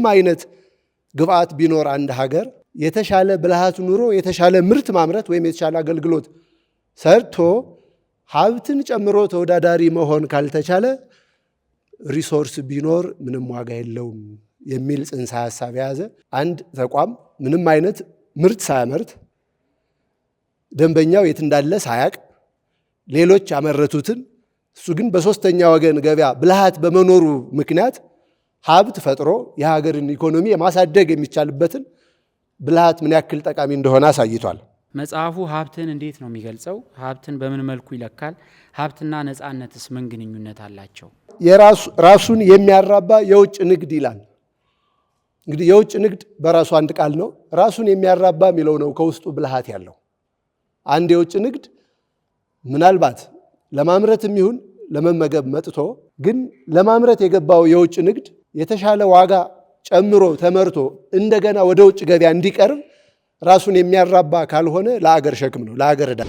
ምንም አይነት ግብአት ቢኖር አንድ ሀገር የተሻለ ብልሃት ኑሮ የተሻለ ምርት ማምረት ወይም የተሻለ አገልግሎት ሰርቶ ሀብትን ጨምሮ ተወዳዳሪ መሆን ካልተቻለ ሪሶርስ ቢኖር ምንም ዋጋ የለውም የሚል ጽንሰ ሐሳብ የያዘ አንድ ተቋም ምንም አይነት ምርት ሳያመርት ደንበኛው የት እንዳለ ሳያቅ ሌሎች ያመረቱትን እሱ ግን በሶስተኛ ወገን ገበያ ብልሃት በመኖሩ ምክንያት ሀብት ፈጥሮ የሀገርን ኢኮኖሚ የማሳደግ የሚቻልበትን ብልሃት ምን ያክል ጠቃሚ እንደሆነ አሳይቷል። መጽሐፉ ሀብትን እንዴት ነው የሚገልጸው? ሀብትን በምን መልኩ ይለካል? ሀብትና ነፃነትስ ምን ግንኙነት አላቸው? ራሱን የሚያራባ የውጭ ንግድ ይላል። እንግዲህ የውጭ ንግድ በራሱ አንድ ቃል ነው። ራሱን የሚያራባ የሚለው ነው ከውስጡ ብልሃት ያለው። አንድ የውጭ ንግድ ምናልባት ለማምረትም ይሁን ለመመገብ መጥቶ ግን ለማምረት የገባው የውጭ ንግድ የተሻለ ዋጋ ጨምሮ ተመርቶ እንደገና ወደ ውጭ ገበያ እንዲቀርብ ራሱን የሚያራባ ካልሆነ ለአገር ሸክም ነው፣ ለአገር ዕዳ።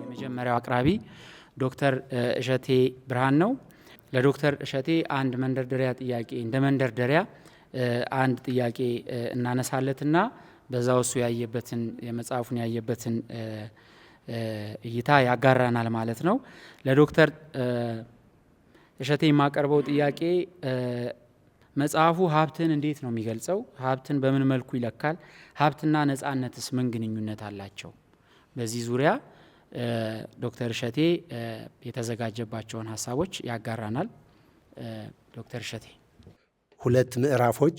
የመጀመሪያው አቅራቢ ዶክተር እሸቴ ብርሃን ነው። ለዶክተር እሸቴ አንድ መንደርደሪያ ጥያቄ እንደ መንደርደሪያ አንድ ጥያቄ እናነሳለትና በዛው እሱ ያየበትን የመጽሐፉን ያየበትን እይታ ያጋራናል ማለት ነው። ለዶክተር እሸቴ የማቀርበው ጥያቄ መጽሐፉ ሀብትን እንዴት ነው የሚገልጸው? ሀብትን በምን መልኩ ይለካል? ሀብትና ነፃነትስ ምን ግንኙነት አላቸው? በዚህ ዙሪያ ዶክተር እሸቴ የተዘጋጀባቸውን ሀሳቦች ያጋራናል። ዶክተር እሸቴ። ሁለት ምዕራፎች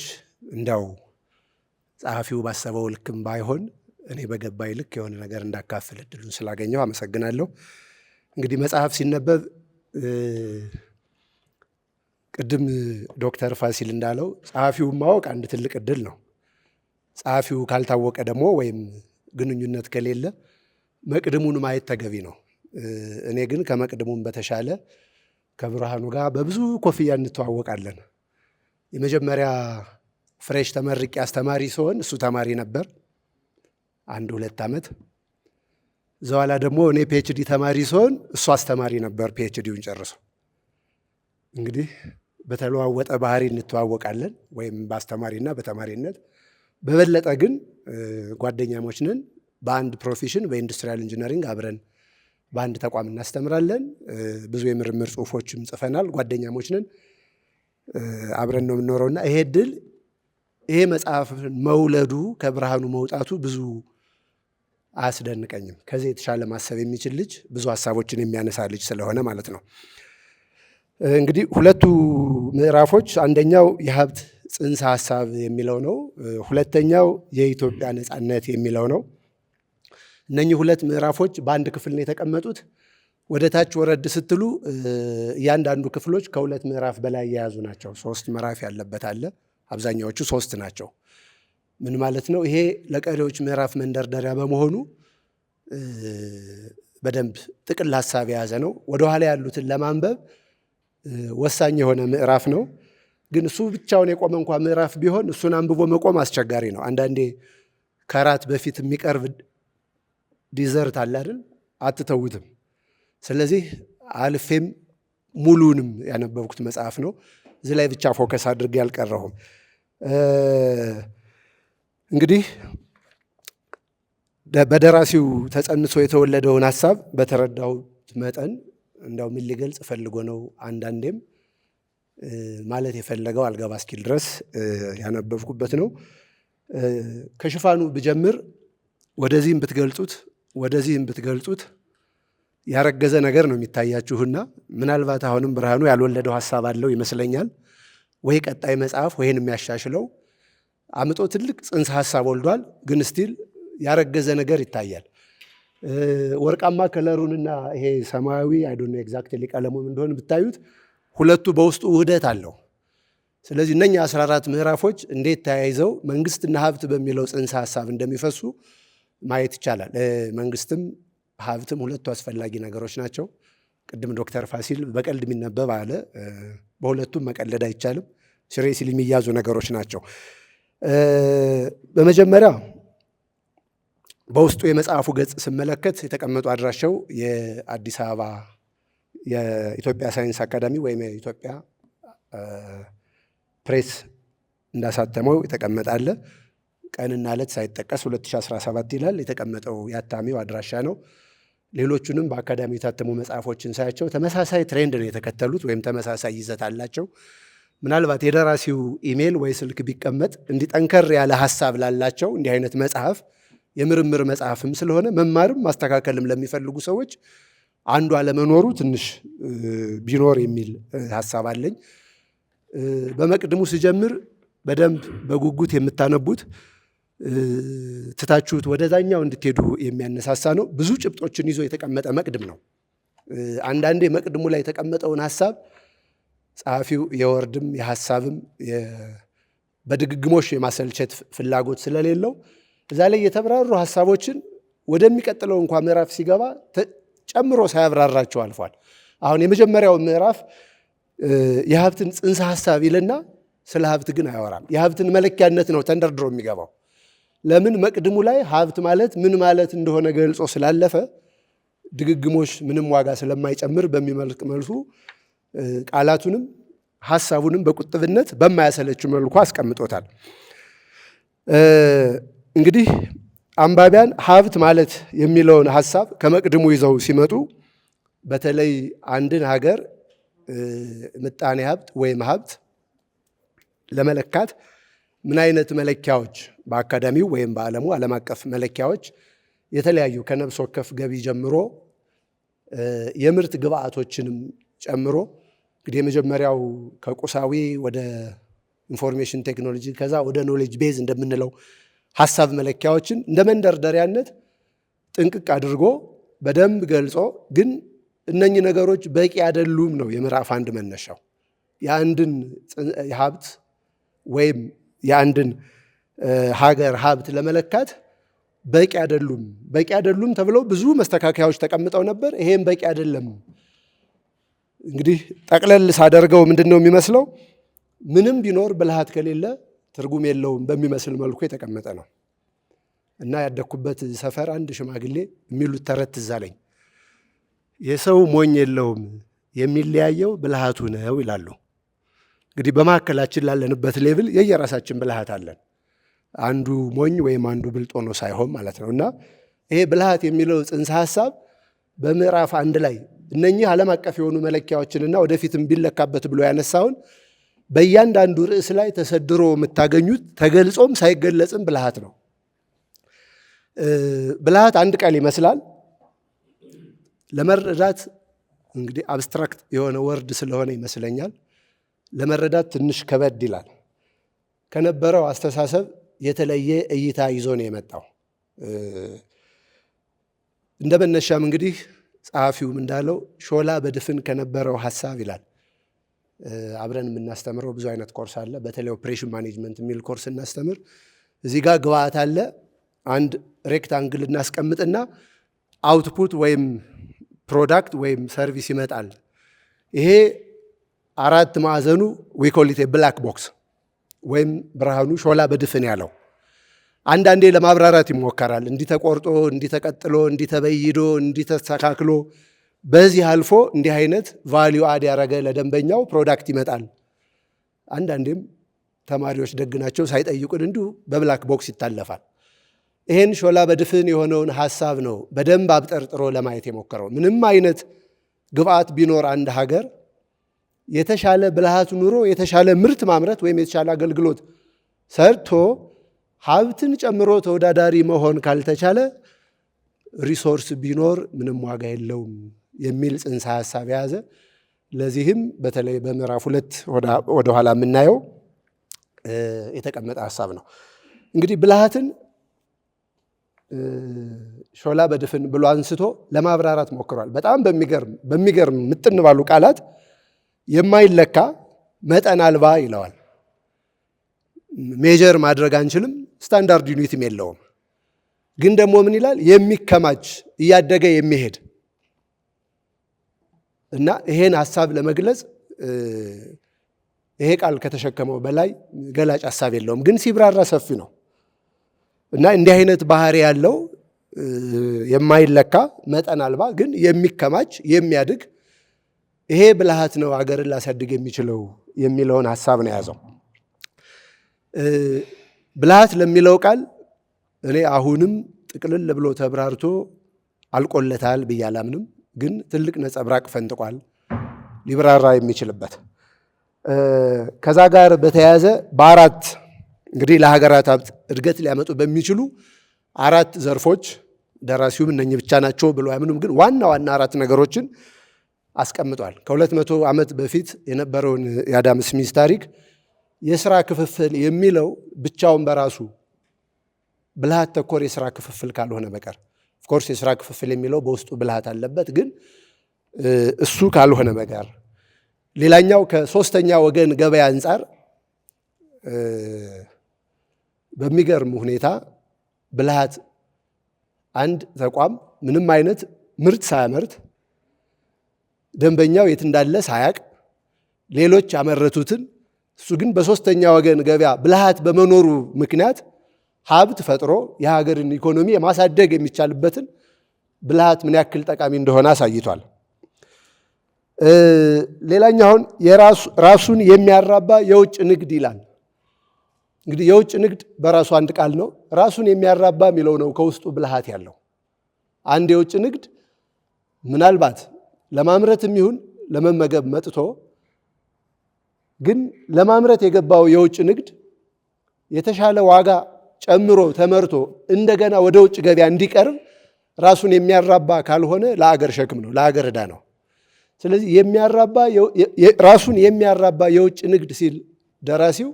እንዳው ጸሐፊው ባሰበው ልክም ባይሆን እኔ በገባይ ልክ የሆነ ነገር እንዳካፍል እድሉን ስላገኘው አመሰግናለሁ። እንግዲህ መጽሐፍ ሲነበብ ቅድም ዶክተር ፋሲል እንዳለው ጸሐፊውን ማወቅ አንድ ትልቅ እድል ነው። ጸሐፊው ካልታወቀ ደግሞ ወይም ግንኙነት ከሌለ መቅድሙን ማየት ተገቢ ነው። እኔ ግን ከመቅድሙም በተሻለ ከብርሃኑ ጋር በብዙ ኮፍያ እንተዋወቃለን። የመጀመሪያ ፍሬሽ ተመርቄ አስተማሪ ሲሆን እሱ ተማሪ ነበር 1-2 ዓመት። ዘዋላ ደግሞ እኔ ፒኤችዲ ተማሪ ሲሆን እሱ አስተማሪ ነበር ፒኤችዲውን ጨርሶ። እንግዲህ በተለዋወጠ ባህሪ እንተዋወቃለን ወይም በአስተማሪና በተማሪነት። በበለጠ ግን ጓደኛሞች ነን። በአንድ ፕሮፌሽን በኢንዱስትሪያል ኢንጂነሪንግ አብረን በአንድ ተቋም እናስተምራለን። ብዙ የምርምር ጽሁፎችም ጽፈናል። ጓደኛሞች ነን። አብረን ነው የምንኖረውና ይሄ እድል ይሄ መጽሐፍ መውለዱ ከብርሃኑ መውጣቱ ብዙ አያስደንቀኝም። ከዚህ የተሻለ ማሰብ የሚችል ልጅ፣ ብዙ ሀሳቦችን የሚያነሳ ልጅ ስለሆነ ማለት ነው። እንግዲህ ሁለቱ ምዕራፎች አንደኛው የሀብት ጽንሰ ሀሳብ የሚለው ነው። ሁለተኛው የኢትዮጵያ ነፃነት የሚለው ነው። እነኚህ ሁለት ምዕራፎች በአንድ ክፍል ነው የተቀመጡት። ወደ ታች ወረድ ስትሉ እያንዳንዱ ክፍሎች ከሁለት ምዕራፍ በላይ የያዙ ናቸው። 3 ምዕራፍ ያለበት አለ። አብዛኛዎቹ 3 ናቸው። ምን ማለት ነው? ይሄ ለቀሪዎች ምዕራፍ መንደርደሪያ በመሆኑ በደንብ ጥቅል ሀሳብ የያዘ ነው። ወደኋላ ያሉትን ለማንበብ ወሳኝ የሆነ ምዕራፍ ነው። ግን እሱ ብቻውን የቆመ እንኳ ምዕራፍ ቢሆን እሱን አንብቦ መቆም አስቸጋሪ ነው። አንዳንዴ ከራት በፊት የሚቀርብ ዲዘርት አለ አይደል? አትተውትም። ስለዚህ አልፌም ሙሉንም ያነበብኩት መጽሐፍ ነው። እዚህ ላይ ብቻ ፎከስ አድርጌ ያልቀረሁም። እንግዲህ በደራሲው ተጸንሶ የተወለደውን ሀሳብ በተረዳሁት መጠን እንዳው ምን ሊገልጽ ፈልጎ ነው አንዳንዴም ማለት የፈለገው አልገባ እስኪል ድረስ ያነበብኩበት ነው። ከሽፋኑ ብጀምር ወደዚህም ብትገልጹት ወደዚህም ብትገልጹት ያረገዘ ነገር ነው የሚታያችሁና ምናልባት አሁንም ብርሃኑ ያልወለደው ሀሳብ አለው ይመስለኛል። ወይ ቀጣይ መጽሐፍ ወይን የሚያሻሽለው አምጦ ትልቅ ጽንሰ ሀሳብ ወልዷል። ግን ስቲል ያረገዘ ነገር ይታያል። ወርቃማ ከለሩንና ይሄ ሰማያዊ አይዶን ኤግዛክትሊ ቀለሙም እንደሆነ ብታዩት ሁለቱ በውስጡ ውህደት አለው። ስለዚህ እነኛ 14 ምዕራፎች እንዴት ተያይዘው መንግስትና ሀብት በሚለው ጽንሰ ሀሳብ እንደሚፈሱ ማየት ይቻላል። መንግስትም ሀብትም ሁለቱ አስፈላጊ ነገሮች ናቸው። ቅድም ዶክተር ፋሲል በቀልድ የሚነበብ አለ። በሁለቱም መቀለድ አይቻልም። ሲሪየስሊ የሚያዙ ነገሮች ናቸው። በመጀመሪያ በውስጡ የመጽሐፉ ገጽ ስመለከት የተቀመጡ አድራሻው የአዲስ አበባ የኢትዮጵያ ሳይንስ አካዳሚ ወይም የኢትዮጵያ ፕሬስ እንዳሳተመው የተቀመጠ አለ። ቀንና ዕለት ሳይጠቀስ 2017 ይላል። የተቀመጠው የአታሚው አድራሻ ነው። ሌሎቹንም በአካዳሚ የታተሙ መጽሐፎችን ሳያቸው ተመሳሳይ ትሬንድ ነው የተከተሉት ወይም ተመሳሳይ ይዘት አላቸው። ምናልባት የደራሲው ኢሜል ወይ ስልክ ቢቀመጥ እንዲጠንከር ያለ ሀሳብ ላላቸው እንዲህ አይነት መጽሐፍ የምርምር መጽሐፍም ስለሆነ መማርም ማስተካከልም ለሚፈልጉ ሰዎች አንዱ አለመኖሩ ትንሽ ቢኖር የሚል ሀሳብ አለኝ። በመቅድሙ ስጀምር በደንብ በጉጉት የምታነቡት ትታችሁት ወደዛኛው እንድትሄዱ የሚያነሳሳ ነው። ብዙ ጭብጦችን ይዞ የተቀመጠ መቅድም ነው። አንዳንዴ መቅድሙ ላይ የተቀመጠውን ሀሳብ ጸሐፊው የወርድም የሀሳብም በድግግሞሽ የማሰልቸት ፍላጎት ስለሌለው እዛ ላይ የተብራሩ ሀሳቦችን ወደሚቀጥለው እንኳ ምዕራፍ ሲገባ ጨምሮ ሳያብራራቸው አልፏል። አሁን የመጀመሪያው ምዕራፍ የሀብትን ጽንሰ ሀሳብ ይልና ስለ ሀብት ግን አያወራም። የሀብትን መለኪያነት ነው ተንደርድሮ የሚገባው። ለምን? መቅድሙ ላይ ሀብት ማለት ምን ማለት እንደሆነ ገልጾ ስላለፈ ድግግሞሽ ምንም ዋጋ ስለማይጨምር በሚመልክ መልኩ ቃላቱንም ሀሳቡንም በቁጥብነት በማያሰለችው መልኩ አስቀምጦታል። እንግዲህ አንባቢያን ሀብት ማለት የሚለውን ሀሳብ ከመቅድሙ ይዘው ሲመጡ በተለይ አንድን ሀገር ምጣኔ ሀብት ወይም ሀብት ለመለካት ምን አይነት መለኪያዎች በአካዳሚው ወይም በዓለሙ ዓለም አቀፍ መለኪያዎች የተለያዩ ከነፍስ ወከፍ ገቢ ጀምሮ የምርት ግብአቶችንም ጨምሮ እንግዲህ የመጀመሪያው ከቁሳዊ ወደ ኢንፎርሜሽን ቴክኖሎጂ ከዛ ወደ ኖሌጅ ቤዝ እንደምንለው ሀሳብ መለኪያዎችን እንደ መንደርደሪያነት ጥንቅቅ አድርጎ በደንብ ገልጾ ግን እነኚህ ነገሮች በቂ አይደሉም ነው የምዕራፍ አንድ መነሻው። የአንድን ሀብት ወይም የአንድን ሀገር ሀብት ለመለካት በቂ አይደሉም ተብለው ብዙ መስተካከያዎች ተቀምጠው ነበር። ይሄም በቂ አይደለም። እንግዲህ ጠቅለል ሳደርገው ምንድን ነው የሚመስለው? ምንም ቢኖር ብልሃት ከሌለ ትርጉም የለውም በሚመስል መልኩ የተቀመጠ ነው እና ያደግኩበት ሰፈር አንድ ሽማግሌ የሚሉት ተረት ትዝ አለኝ። የሰው ሞኝ የለውም የሚለያየው ብልሃቱ ነው ይላሉ። እንግዲህ በመካከላችን ላለንበት ሌብል የየራሳችን ብልሃት አለን። አንዱ ሞኝ ወይም አንዱ ብልጥ ሆኖ ሳይሆን ማለት ነው። እና ይሄ ብልሃት የሚለው ጽንሰ ሀሳብ በምዕራፍ አንድ ላይ እነኚህ ዓለም አቀፍ የሆኑ መለኪያዎችንና ወደፊትም ቢለካበት ብሎ ያነሳውን በእያንዳንዱ ርዕስ ላይ ተሰድሮ የምታገኙት ተገልጾም ሳይገለጽም ብልሃት ነው። ብልሃት አንድ ቃል ይመስላል ለመረዳት እንግዲህ አብስትራክት የሆነ ወርድ ስለሆነ ይመስለኛል ለመረዳት ትንሽ ከበድ ይላል። ከነበረው አስተሳሰብ የተለየ እይታ ይዞ ነው የመጣው። እንደ መነሻም እንግዲህ ጸሐፊውም እንዳለው ሾላ በድፍን ከነበረው ሀሳብ ይላል። አብረን የምናስተምረው ብዙ አይነት ኮርስ አለ። በተለይ ኦፕሬሽን ማኔጅመንት የሚል ኮርስ እናስተምር። እዚህ ጋር ግብአት አለ። አንድ ሬክታንግል እናስቀምጥና አውትፑት ወይም ፕሮዳክት ወይም ሰርቪስ ይመጣል። ይሄ አራት ማዕዘኑ ዊኮሊቴ ብላክ ቦክስ ወይም ብርሃኑ ሾላ በድፍን ያለው አንዳንዴ ለማብራራት ይሞከራል። እንዲህ ተቆርጦ፣ እንዲህ ተቀጥሎ፣ እንዲህ ተበይዶ፣ እንዲህ ተስተካክሎ በዚህ አልፎ እንዲህ አይነት ቫሊዩ አድ ያደረገ ለደንበኛው ፕሮዳክት ይመጣል። አንዳንዴም ተማሪዎች ደግናቸው ሳይጠይቁን እንዲሁ በብላክ ቦክስ ይታለፋል። ይሄን ሾላ በድፍን የሆነውን ሀሳብ ነው በደንብ አብጠርጥሮ ለማየት የሞከረው። ምንም አይነት ግብአት ቢኖር አንድ ሀገር የተሻለ ብልሃት ኑሮ የተሻለ ምርት ማምረት ወይም የተሻለ አገልግሎት ሰርቶ ሀብትን ጨምሮ ተወዳዳሪ መሆን ካልተቻለ ሪሶርስ ቢኖር ምንም ዋጋ የለውም የሚል ጽንሰ ሀሳብ የያዘ ለዚህም በተለይ በምዕራፍ 2 ወደኋላ የምናየው የተቀመጠ ሀሳብ ነው። እንግዲህ ብልሃትን ሾላ በድፍን ብሎ አንስቶ ለማብራራት ሞክሯል። በጣም በሚገርም ምጥን ባሉ ቃላት የማይለካ መጠን አልባ ይለዋል። ሜጀር ማድረግ አንችልም፣ ስታንዳርድ ዩኒትም የለውም። ግን ደግሞ ምን ይላል? የሚከማች እያደገ የሚሄድ እና ይሄን ሀሳብ ለመግለጽ ይሄ ቃል ከተሸከመው በላይ ገላጭ ሀሳብ የለውም። ግን ሲብራራ ሰፊ ነው እና እንዲህ አይነት ባህሪ ያለው የማይለካ መጠን አልባ ግን የሚከማች የሚያድግ ይሄ ብልሃት ነው አገርን ላሳድግ የሚችለው የሚለውን ሐሳብ ነው የያዘው። ብልሃት ለሚለው ቃል እኔ አሁንም ጥቅልል ብሎ ተብራርቶ አልቆለታል ብዬ አላምንም። ግን ትልቅ ነጸብራቅ ፈንጥቋል ሊብራራ የሚችልበት። ከዛ ጋር በተያያዘ በአራት እንግዲህ ለሀገራት ሀብት እድገት ሊያመጡ በሚችሉ አራት ዘርፎች ደራሲውም እነኚህ ብቻ ናቸው ብሎ አያምኑም። ግን ዋና ዋና አራት ነገሮችን አስቀምጧል። ከ200 ዓመት በፊት የነበረውን የአዳም ስሚዝ ታሪክ የስራ ክፍፍል የሚለው ብቻውን በራሱ ብልሃት ተኮር የስራ ክፍፍል ካልሆነ በቀር ኦፍኮርስ የስራ ክፍፍል የሚለው በውስጡ ብልሃት አለበት። ግን እሱ ካልሆነ በቀር ሌላኛው ከሶስተኛ ወገን ገበያ አንጻር በሚገርም ሁኔታ ብልሃት አንድ ተቋም ምንም አይነት ምርት ሳያመርት ደንበኛው የት እንዳለ ሳያቅ ሌሎች ያመረቱትን እሱ ግን በሶስተኛ ወገን ገበያ ብልሃት በመኖሩ ምክንያት ሀብት ፈጥሮ የሀገርን ኢኮኖሚ የማሳደግ የሚቻልበትን ብልሃት ምን ያክል ጠቃሚ እንደሆነ አሳይቷል። ሌላኛውን ራሱን የሚያራባ የውጭ ንግድ ይላል። እንግዲህ የውጭ ንግድ በራሱ አንድ ቃል ነው። ራሱን የሚያራባ የሚለው ነው ከውስጡ ብልሃት ያለው። አንድ የውጭ ንግድ ምናልባት ለማምረትም ይሁን ለመመገብ መጥቶ ግን ለማምረት የገባው የውጭ ንግድ የተሻለ ዋጋ ጨምሮ ተመርቶ እንደገና ወደ ውጭ ገበያ እንዲቀርብ ራሱን የሚያራባ ካልሆነ ለአገር ሸክም ነው፣ ለአገር ዕዳ ነው። ስለዚህ ራሱን የሚያራባ የውጭ ንግድ ሲል ደራሲው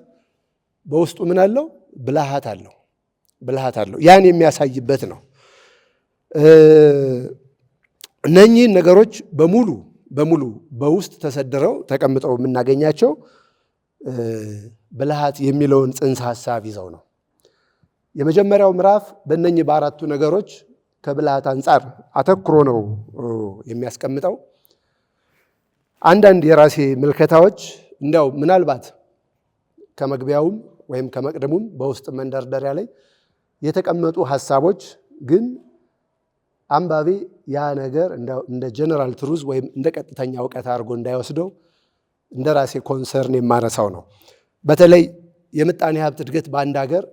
በውስጡ ምን አለው? ብልሃት አለው። ብልሃት አለው። ያን የሚያሳይበት ነው። እነኚህን ነገሮች በሙሉ በውስጥ ተሰድረው ተቀምጠው የምናገኛቸው ብልሃት የሚለውን ጽንሰ ሐሳብ ይዘው ነው። የመጀመሪያው ምዕራፍ በእነኚህ በአራቱ ነገሮች ከብልሃት አንጻር አተኩሮ ነው የሚያስቀምጠው። አንዳንድ የራሴ ምልከታዎች እንዲያው ምናልባት ከመግቢያውም ወይም ከመቅደሙም በውስጥ መንደርደሪያ ላይ የተቀመጡ ሐሳቦች ግን አንባቢ ያ ነገር እንደ ጀነራል ትሩዝ ወይም እንደ ቀጥተኛ እውቀት አድርጎ እንዳይወስደው እንደ ራሴ ኮንሰርን የማነሳው ነው። በተለይ የምጣኔ ሀብት እድገት በአንድ ሀገር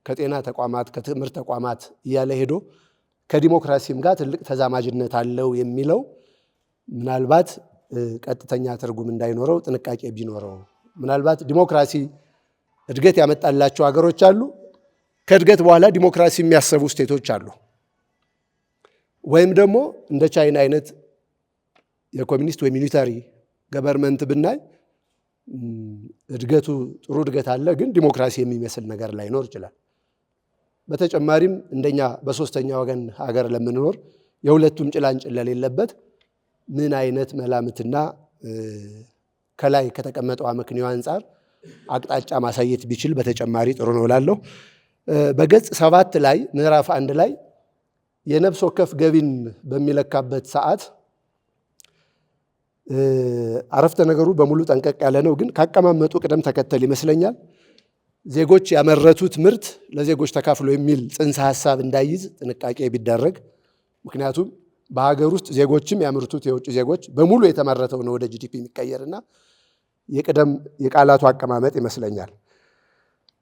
ከጤና ተቋማት ከትምህርት ተቋማት እያለ ሄዶ ከዲሞክራሲም ጋር ትልቅ ተዛማጅነት አለው የሚለው ምናልባት ቀጥተኛ ትርጉም እንዳይኖረው ጥንቃቄ ቢኖረው። ምናልባት ዲሞክራሲ እድገት ያመጣላቸው ሀገሮች አሉ። ከእድገት በኋላ ዲሞክራሲ የሚያሰቡ ስቴቶች አሉ። ወይም ደግሞ እንደ ቻይና አይነት የኮሚኒስት ወይ ሚሊታሪ ገቨርንመንት ብናይ እድገቱ ጥሩ እድገት አለ፣ ግን ዲሞክራሲ የሚመስል ነገር ላይኖር ይችላል። በተጨማሪም እንደኛ በሶስተኛ ወገን ሀገር ለምንኖር የሁለቱም ጭላንጭል ለሌለበት ምን አይነት መላምትና ከላይ ከተቀመጠው አመክንዮ አንጻር አቅጣጫ ማሳየት ቢችል በተጨማሪ ጥሩ ነው እላለሁ። በገጽ 7 ላይ ምዕራፍ 1 ላይ የነፍስ ወከፍ ገቢን በሚለካበት ሰዓት አረፍተ ነገሩ በሙሉ ጠንቀቅ ያለ ነው፣ ግን ካቀማመጡ ቅደም ተከተል ይመስለኛል ዜጎች ያመረቱት ምርት ለዜጎች ተካፍሎ የሚል ጽንሰ ሐሳብ እንዳይዝ ጥንቃቄ ቢደረግ። ምክንያቱም በሀገር ውስጥ ዜጎችም ያመርቱት የውጭ ዜጎች በሙሉ የተመረተው ነው ወደ ጂዲፒ የሚቀየርና የቃላቱ አቀማመጥ ይመስለኛል።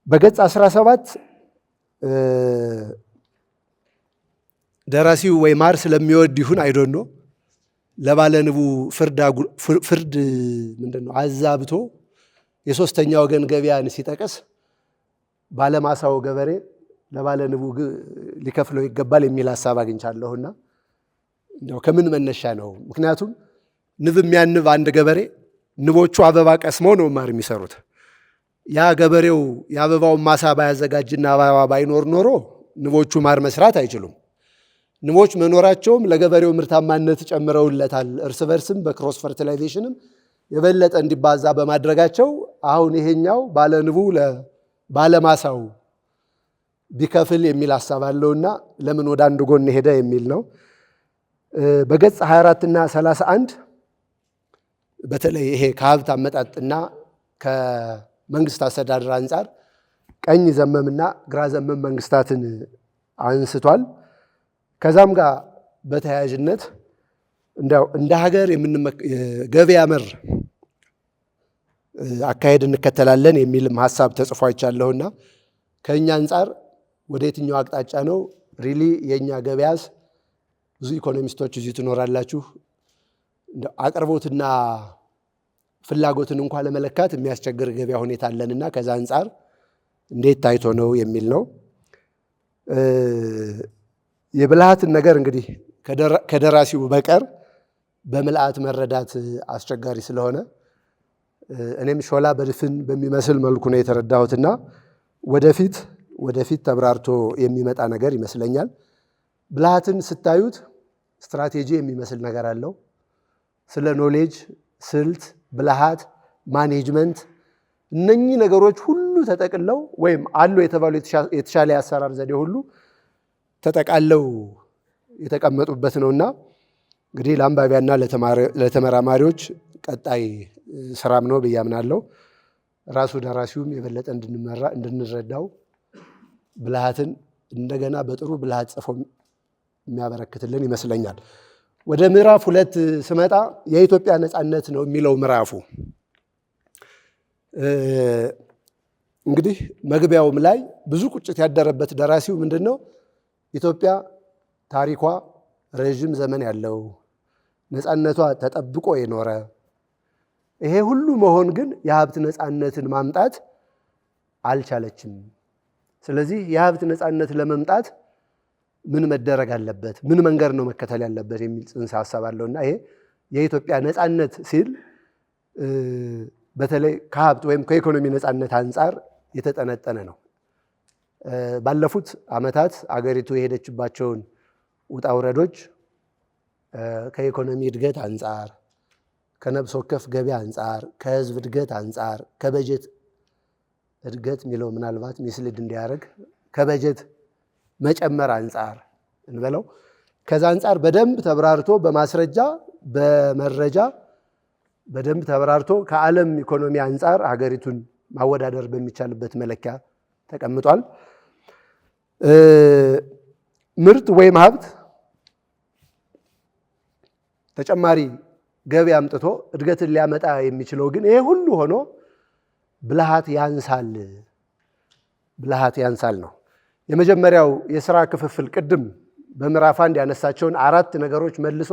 በገጽ 17 ደራሲው ወይ ማር ስለሚወድ ይሁን አይዶኖ ለባለንቡ ፍርድ ምንድነው አዛብቶ የሶስተኛ ወገን ገበያን ሲጠቀስ ባለማሳው ገበሬ ለባለንቡ ሊከፍለው ይገባል የሚል ሐሳብ አግኝቻለሁና እንደው ከምን መነሻ ነው? ምክንያቱም ንብ የሚያንብ አንድ ገበሬ ንቦቹ አበባ ቀስመው ነው ማር የሚሰሩት። ያ ገበሬው የአበባውን ማሳ ባያዘጋጅና አበባ ባይኖር ኖሮ ንቦቹ ማር መስራት አይችሉም። ንቦች መኖራቸውም ለገበሬው ምርታማነት ጨምረውለታል። እርስ በርስም በክሮስ ፈርቲላይዜሽንም የበለጠ እንዲባዛ በማድረጋቸው አሁን ይሄኛው ባለንቡ ባለማሳው ቢከፍል የሚል ሐሳብ አለውና ለምን ወደ አንድ ጎን ሄደ የሚል ነው። በገጽ 24 እና 31 በተለይ ይሄ ከሀብት አመጣጥና ከመንግስት አስተዳደር አንጻር ቀኝ ዘመምና ግራ ዘመም መንግስታትን አንስቷል። ከዛም ጋር በተያያዥነት እንደ ሀገር ገበያ መር አካሄድ እንከተላለን የሚልም ሀሳብ ተጽፎ አይቻለሁና ከእኛ አንጻር ወደ የትኛው አቅጣጫ ነው ሪሊ የእኛ ገበያስ? ብዙ ኢኮኖሚስቶች እዚህ ትኖራላችሁ። አቅርቦትና ፍላጎትን እንኳን ለመለካት የሚያስቸግር ገበያ ሁኔታ አለንና ከዛ አንጻር እንዴት ታይቶ ነው የሚል ነው። የብልሃትን ነገር እንግዲህ ከደራሲው በቀር በምልአት መረዳት አስቸጋሪ ስለሆነ እኔም ሾላ በድፍን በሚመስል መልኩ ነው የተረዳሁትና ወደፊት ተብራርቶ የሚመጣ ነገር ይመስለኛል። ብልሃትን ስታዩት ስትራቴጂ የሚመስል ነገር አለው። ስለ ኖሌጅ፣ ስልት፣ ብልሃት፣ ማኔጅመንት እነኚህ ነገሮች ሁሉ ተጠቅለው ወይም አሉ የተባሉ የተሻለ የአሰራር ዘዴ ሁሉ ተጠቃለው የተቀመጡበት ነውና እንግዲህ ለአንባቢያና ለተመራማሪዎች ቀጣይ ስራም ነው ብዬ አምናለሁ። ራሱ ደራሲውም የበለጠ እንድንረዳው ብልሃትን እንደገና በጥሩ ብልሃት ጽፎ የሚያበረክትልን ይመስለኛል። ወደ ምዕራፍ 2 ስመጣ የኢትዮጵያ ነፃነት ነው የሚለው ምዕራፉ። እንግዲህ መግቢያውም ላይ ብዙ ቁጭት ያደረበት ደራሲው ምንድን ነው ኢትዮጵያ ታሪኳ ረዥም ዘመን ያለው ነፃነቷ ተጠብቆ የኖረ ይሄ ሁሉ መሆን ግን የሀብት ነፃነትን ማምጣት አልቻለችም። ስለዚህ የሀብት ነፃነት ለመምጣት ምን መደረግ አለበት፣ ምን መንገድ ነው መከተል ያለበት የሚል ጽንሰ ሀሳብ አለውና ይሄ የኢትዮጵያ ነፃነት ሲል በተለይ ከሀብት ወይም ከኢኮኖሚ ነፃነት አንጻር የተጠነጠነ ነው። ባለፉት ዓመታት አገሪቱ የሄደችባቸውን ውጣ ውረዶች ከኢኮኖሚ እድገት አንጻር፣ ከነፍስ ወከፍ ገቢ አንጻር፣ ከህዝብ እድገት አንጻር፣ ከበጀት እድገት የሚለው ምናልባት ሚስልድ እንዲያደርግ ከበጀት መጨመር አንጻር እንበለው ከዛ አንጻር በደንብ ተብራርቶ በማስረጃ በመረጃ በደንብ ተብራርቶ ከዓለም ኢኮኖሚ አንጻር ሀገሪቱን ማወዳደር በሚቻልበት መለኪያ ተቀምጧል። ምርት ወይም ሀብት ተጨማሪ ገቢ አምጥቶ እድገትን ሊያመጣ የሚችለው ግን ይሄ ሁሉ ሆኖ ብልሃት ያንሳል ነው። የመጀመሪያው የሥራ ክፍፍል ቅድም በምዕራፍ 1 ያነሳቸውን 4 ነገሮች መልሶ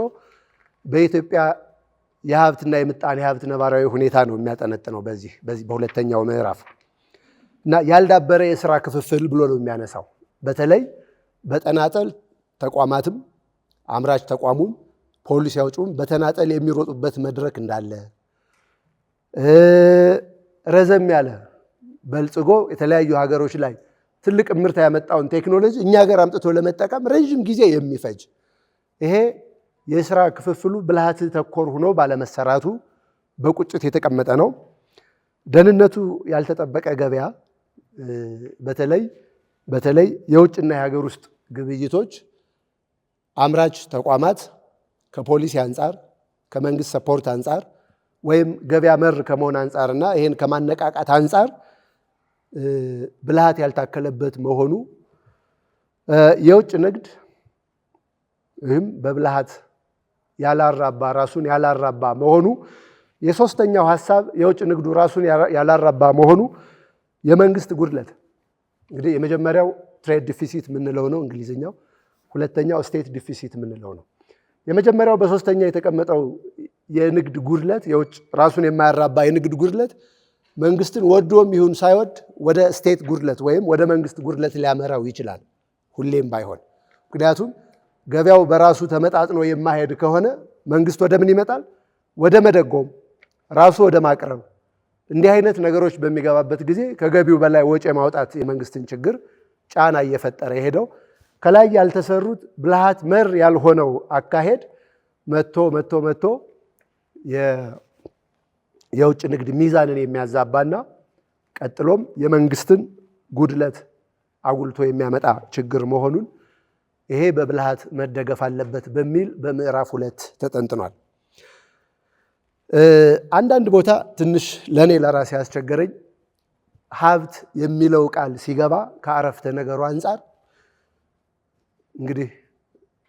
በኢትዮጵያ የሀብትና የምጣኔ ሀብት ነባራዊ ሁኔታ ነው የሚያጠነጥነው በዚህ በሁለተኛው ምዕራፍ እና ያልዳበረ የሥራ ክፍፍል ብሎ ነው የሚያነሳው። በተለይ በተናጠል ተቋማትም አምራች ተቋሙም ፖሊሲ አውጪውም በተናጠል የሚሮጡበት መድረክ እንዳለ ረዘም ያለ በልጽጎ የተለያዩ ሀገሮች ላይ ትልቅ ምርት ያመጣውን ቴክኖሎጂ እኛ ሀገር አምጥቶ ለመጠቀም ረዥም ጊዜ የሚፈጅ ይሄ የሥራ ክፍፍሉ ብልሃት ተኮር ሆኖ ባለመሰራቱ በቁጭት የተቀመጠ ነው። ደህንነቱ ያልተጠበቀ ገበያ በተለይ የውጭና የሀገር ውስጥ ግብይቶች አምራች ተቋማት ከፖሊሲ አንጻር ከመንግስት ሰፖርት አንጻር ወይም ገበያ መር ከመሆን አንጻርና ይሄን ከማነቃቃት አንጻር ብልሃት ያልታከለበት መሆኑ የውጭ ንግድ ይህም በብልሃት ራሱን ያላራባ መሆኑ የሶስተኛው ሐሳብ የውጭ ንግዱ ራሱን ያላራባ መሆኑ የመንግስት ጉድለት እንግዲህ የመጀመሪያው ትሬድ ዲፊሲት የምንለው ነው እንግሊዝኛው፣ ሁለተኛው ስቴት ዲፊሲት የምንለው ነው። የመጀመሪያው በሶስተኛ የተቀመጠው የንግድ ጉድለት የውጭ ራሱን የማያራባ የንግድ ጉድለት መንግስትን ወዶም ይሁን ሳይወድ ወደ ስቴት ጉድለት ወይም ወደ መንግስት ጉድለት ሊያመራው ይችላል፣ ሁሌም ባይሆን። ምክንያቱም ገበያው በራሱ ተመጣጥኖ የማይሄድ ከሆነ መንግስት ወደ ምን ይመጣል? ወደ መደጎም፣ ራሱ ወደ ማቅረብ። እንዲህ አይነት ነገሮች በሚገባበት ጊዜ ከገቢው በላይ ወጪ ማውጣት የመንግስትን ችግር ጫና እየፈጠረ የሄደው ከላይ ያልተሰሩት ብልሃት መር ያልሆነው አካሄድ መጥቶ የውጭ ንግድ ሚዛንን የሚያዛባና ቀጥሎም የመንግስትን ጉድለት አጉልቶ የሚያመጣ ችግር መሆኑን ይሄ በብልሃት መደገፍ አለበት በሚል በምዕራፍ 2 ተጠንጥኗል። አንዳንድ ቦታ ትንሽ ለኔ ለራሴ ያስቸገረኝ ሀብት የሚለው ቃል ሲገባ ከአረፍተ ነገሩ አንጻር እንግዲህ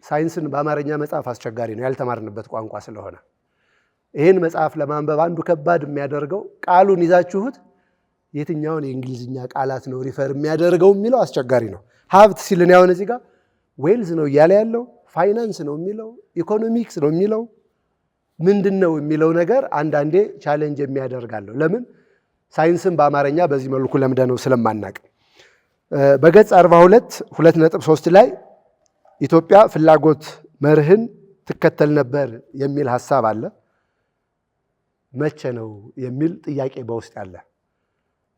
ሳይንስን በአማርኛ መጽሐፍ አስቸጋሪ ነው ያልተማርንበት ቋንቋ ስለሆነ። ይህን መጽሐፍ ለማንበብ አንዱ ከባድ የሚያደርገው ቃሉን ይዛችሁት የትኛውን የእንግሊዝኛ ቃላት ነው ሪፈር የሚያደርገው የሚለው አስቸጋሪ ነው። ሀብት ሲልን ያሁን እዚህ ጋር ዌልዝ ነው እያለ ያለው፣ ፋይናንስ ነው የሚለው፣ ኢኮኖሚክስ ነው የሚለው፣ ምንድን ነው የሚለው ነገር አንዳንዴ ቻሌንጅ የሚያደርጋለሁ። ለምን ሳይንስን በአማርኛ በዚህ መልኩ ለምደነው ስለማናቅ። በገጽ 42 2.3 ላይ ኢትዮጵያ ፍላጎት መርህን ትከተል ነበር የሚል ሀሳብ አለ። መቼ ነው የሚል ጥያቄ በውስጥ አለ።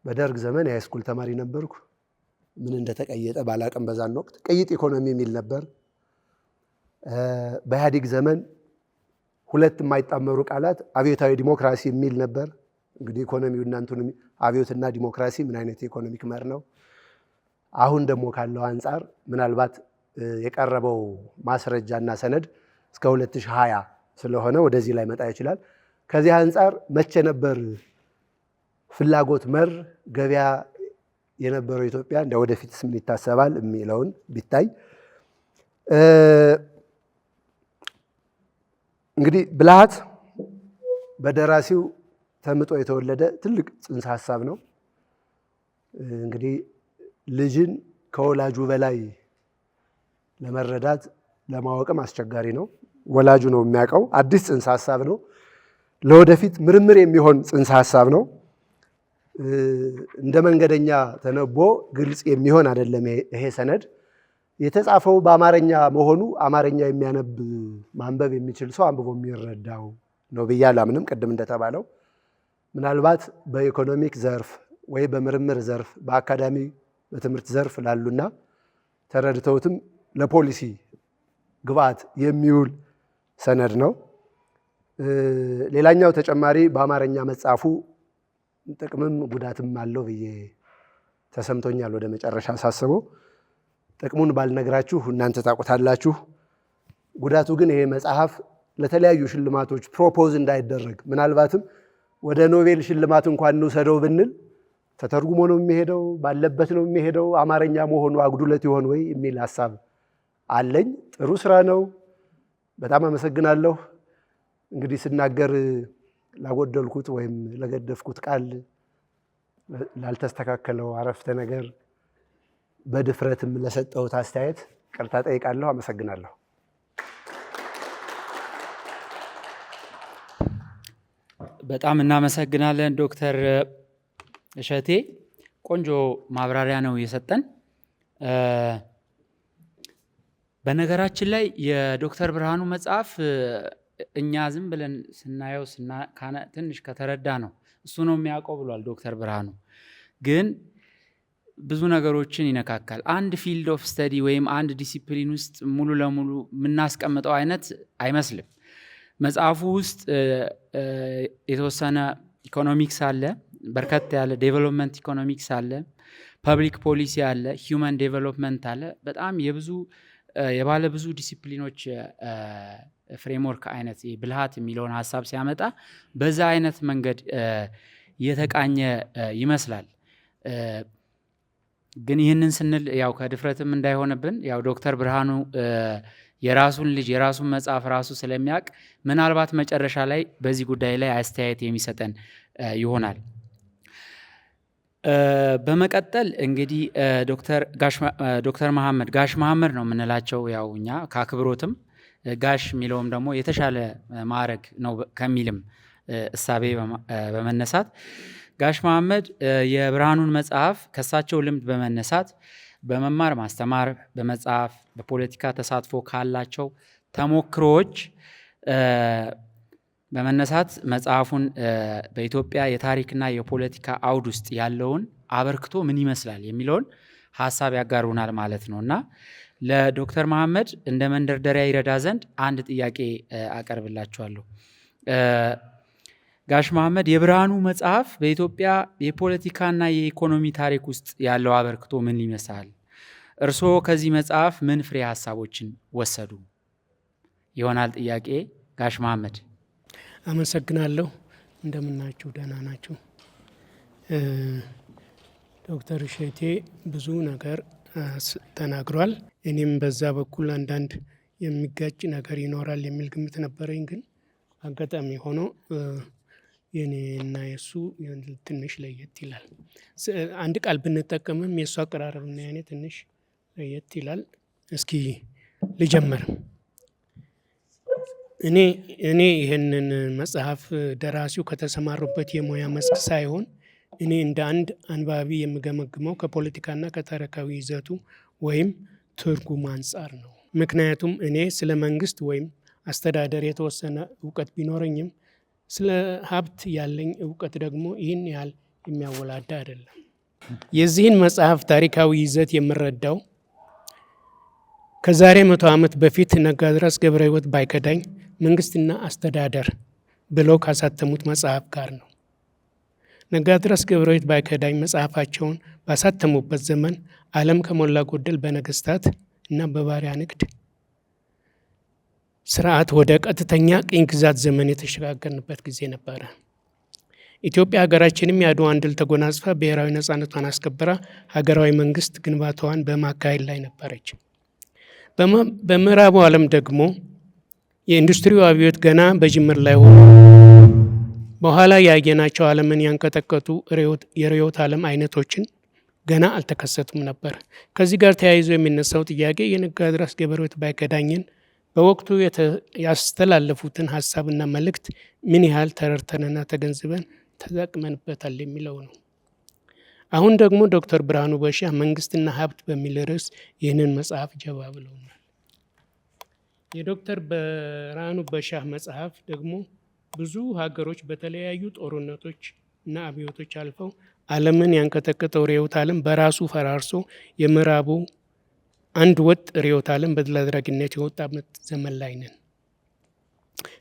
በደርግ ዘመን የሃይስኩል ተማሪ ነበርኩ። ምን እንደተቀየጠ ባላቅም በዛን ወቅት ቅይጥ ኢኮኖሚ የሚል ነበር። በኢህአዴግ ዘመን ሁለት የማይጣመሩ ቃላት አብዮታዊ ዲሞክራሲ የሚል ነበር። እንግዲህ ኢኮኖሚው እናንተን አብዮትና ዲሞክራሲ ምን አይነት የኢኮኖሚክ መር ነው? አሁን ደግሞ ካለው አንጻር ምናልባት የቀረበው ማስረጃና ሰነድ እስከ 2020 ስለሆነ ወደዚህ ላይ መጣ ይችላል። ከዚህ አንጻር መቼ ነበር ፍላጎት መር ገበያ የነበረው ኢትዮጵያ እንደ ወደፊትስ ምን ይታሰባል የሚለውን ቢታይ እንግዲህ ብልሃት በደራሲው ተምጦ የተወለደ ትልቅ ጽንሰ ሐሳብ ነው። እንግዲህ ልጅን ከወላጁ በላይ ለመረዳት ለማወቅም አስቸጋሪ ነው። ወላጁ ነው የሚያውቀው። አዲስ ጽንሰ ሐሳብ ነው። ለወደፊት ምርምር የሚሆን ጽንሰ ሐሳብ ነው። እንደ መንገደኛ ተነቦ ግልጽ የሚሆን አይደለም። ይሄ ሰነድ የተጻፈው በአማርኛ መሆኑ አማርኛ የሚያነብ ማንበብ የሚችል ሰው አንብቦ የሚረዳው ነው ብዬ አላምንም። ቅድም እንደተባለው ምናልባት በኢኮኖሚክ ዘርፍ ወይ በምርምር ዘርፍ በአካዳሚ በትምህርት ዘርፍ ላሉና ተረድተውትም ለፖሊሲ ግብዓት የሚውል ሰነድ ነው። ሌላኛው ተጨማሪ በአማርኛ መጻፉ ጥቅምም ጉዳትም አለው ብዬ ተሰምቶኛል። ወደ መጨረሻ ሳስበው ጥቅሙን ባልነግራችሁ እናንተ ታውቁታላችሁ። ጉዳቱ ግን ይሄ መጽሐፍ ለተለያዩ ሽልማቶች ፕሮፖዝ እንዳይደረግ ምናልባትም ወደ ኖቤል ሽልማት እንኳን እንውሰደው ብንል ተተርጉሞ ነው የሚሄደው፣ ባለበት ነው የሚሄደው፣ አማርኛ መሆኑ አጉድለት ይሆን ወይ የሚል ሀሳብ አለኝ። ጥሩ ስራ ነው። በጣም አመሰግናለሁ። እንግዲህ ስናገር ላጎደልኩት ወይም ለገደፍኩት ቃል ላልተስተካከለው አረፍተ ነገር በድፍረትም ለሰጠሁት አስተያየት ቅርታ ጠይቃለሁ። አመሰግናለሁ። በጣም እናመሰግናለን ዶክተር እሸቴ። ቆንጆ ማብራሪያ ነው የሰጠን። በነገራችን ላይ የዶክተር ብርሃኑ መጽሐፍ እኛ ዝም ብለን ስናየው ትንሽ ከተረዳ ነው እሱ ነው የሚያውቀው ብሏል ዶክተር ብርሃኑ። ግን ብዙ ነገሮችን ይነካካል። አንድ ፊልድ ኦፍ ስተዲ ወይም አንድ ዲሲፕሊን ውስጥ ሙሉ ለሙሉ የምናስቀምጠው አይነት አይመስልም። መጽሐፉ ውስጥ የተወሰነ ኢኮኖሚክስ አለ፣ በርከት ያለ ዴቨሎፕመንት ኢኮኖሚክስ አለ፣ ፐብሊክ ፖሊሲ አለ፣ ሂውመን ዴቨሎፕመንት አለ። በጣም የባለ ብዙ ዲሲፕሊኖች ፍሬምወርክ አይነት ብልሃት የሚለውን ሀሳብ ሲያመጣ በዛ አይነት መንገድ የተቃኘ ይመስላል። ግን ይህንን ስንል ያው ከድፍረትም እንዳይሆንብን ያው ዶክተር ብርሃኑ የራሱን ልጅ የራሱን መጽሐፍ ራሱ ስለሚያውቅ ምናልባት መጨረሻ ላይ በዚህ ጉዳይ ላይ አስተያየት የሚሰጠን ይሆናል። በመቀጠል እንግዲህ ዶክተር መሐመድ ጋሽ መሐመድ ነው የምንላቸው ያው እኛ ከአክብሮትም ጋሽ የሚለውም ደግሞ የተሻለ ማዕረግ ነው ከሚልም እሳቤ በመነሳት ጋሽ መሐመድ የብርሃኑን መጽሐፍ ከሳቸው ልምድ በመነሳት በመማር ማስተማር፣ በመጽሐፍ በፖለቲካ ተሳትፎ ካላቸው ተሞክሮዎች በመነሳት መጽሐፉን በኢትዮጵያ የታሪክና የፖለቲካ አውድ ውስጥ ያለውን አበርክቶ ምን ይመስላል የሚለውን ሀሳብ ያጋሩናል ማለት ነው እና ለዶክተር መሐመድ እንደ መንደርደሪያ ይረዳ ዘንድ አንድ ጥያቄ አቀርብላችኋለሁ። ጋሽ መሐመድ የብርሃኑ መጽሐፍ በኢትዮጵያ የፖለቲካና የኢኮኖሚ ታሪክ ውስጥ ያለው አበርክቶ ምን ይመስላል? እርስዎ ከዚህ መጽሐፍ ምን ፍሬ ሀሳቦችን ወሰዱ? ይሆናል ጥያቄ። ጋሽ መሐመድ። አመሰግናለሁ። እንደምናችሁ? ደህና ናችሁ? ዶክተር እሸቴ ብዙ ነገር ተናግሯል። እኔም በዛ በኩል አንዳንድ የሚጋጭ ነገር ይኖራል የሚል ግምት ነበረኝ። ግን አጋጣሚ ሆኖ የኔና የሱ ትንሽ ለየት ይላል። አንድ ቃል ብንጠቀምም የእሱ አቀራረብና የኔ ትንሽ ለየት ይላል። እስኪ ልጀምር። እኔ ይህንን መጽሐፍ ደራሲው ከተሰማሩበት የሙያ መስክ ሳይሆን እኔ እንደ አንድ አንባቢ የምገመግመው ከፖለቲካና ከታሪካዊ ይዘቱ ወይም ትርጉም አንጻር ነው። ምክንያቱም እኔ ስለ መንግስት ወይም አስተዳደር የተወሰነ እውቀት ቢኖረኝም ስለ ሀብት ያለኝ እውቀት ደግሞ ይህን ያህል የሚያወላዳ አይደለም። የዚህን መጽሐፍ ታሪካዊ ይዘት የምረዳው ከዛሬ 100 ዓመት በፊት ነጋድራስ ገብረሕይወት ባይከዳኝ መንግስትና አስተዳደር ብለው ካሳተሙት መጽሐፍ ጋር ነው። ነጋድራስ ገብረሕይወት ባይከዳኝ መጽሐፋቸውን ባሳተሙበት ዘመን ዓለም ከሞላ ጎደል በነገስታት እና በባሪያ ንግድ ስርዓት ወደ ቀጥተኛ ቅኝ ግዛት ዘመን የተሸጋገርንበት ጊዜ ነበረ። ኢትዮጵያ ሀገራችንም የአድዋን ድል ተጎናጽፋ ብሔራዊ ነጻነቷን አስከብራ ሀገራዊ መንግስት ግንባታዋን በማካሄድ ላይ ነበረች። በምዕራቡ ዓለም ደግሞ የኢንዱስትሪው አብዮት ገና በጅምር ላይ ሆኖ በኋላ ያየናቸው ዓለምን ያንቀጠቀጡ የርዕዮተ ዓለም አይነቶችን ገና አልተከሰቱም ነበር። ከዚህ ጋር ተያይዞ የሚነሳው ጥያቄ የነጋድራስ ገብረሕይወት ባይከዳኝን በወቅቱ ያስተላለፉትን ሀሳብና መልእክት ምን ያህል ተረድተንና ተገንዝበን ተጠቅመንበታል የሚለው ነው። አሁን ደግሞ ዶክተር ብርሃኑ በሻህ መንግስትና ሀብት በሚል ርዕስ ይህንን መጽሐፍ ጀባ ብለውናል። የዶክተር ብርሃኑ በሻህ መጽሐፍ ደግሞ ብዙ ሀገሮች በተለያዩ ጦርነቶች እና አብዮቶች አልፈው ዓለምን ያንቀጠቀጠው ርዕዮተ ዓለም በራሱ ፈራርሶ የምዕራቡ አንድ ወጥ ርዕዮተ ዓለም በድል አድራጊነት የወጣበት ዘመን ላይ ነን።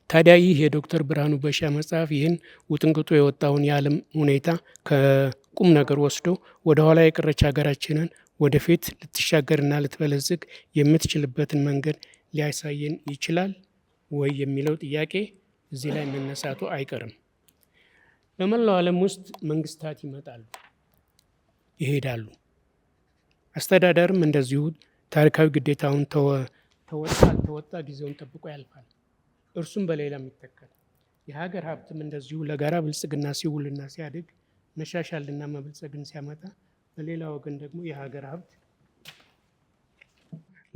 ታዲያ ይህ የዶክተር ብርሃኑ በሻህ መጽሐፍ ይህን ውጥንቅጡ የወጣውን የዓለም ሁኔታ ከቁም ነገር ወስዶ ወደ ኋላ የቀረች ሀገራችንን ወደፊት ልትሻገርና ልትበለጽግ የምትችልበትን መንገድ ሊያሳየን ይችላል ወይ የሚለው ጥያቄ እዚህ ላይ መነሳቱ አይቀርም። በመላው ዓለም ውስጥ መንግስታት ይመጣሉ፣ ይሄዳሉ። አስተዳደርም እንደዚሁ ታሪካዊ ግዴታውን ተወጣ ጊዜውን ጠብቆ ያልፋል። እርሱም በሌላም ይተካል። የሀገር ሀብትም እንደዚሁ ለጋራ ብልጽግና ሲውልና ሲያድግ መሻሻልና መብልጸግን ሲያመጣ፣ በሌላ ወገን ደግሞ የሀገር ሀብት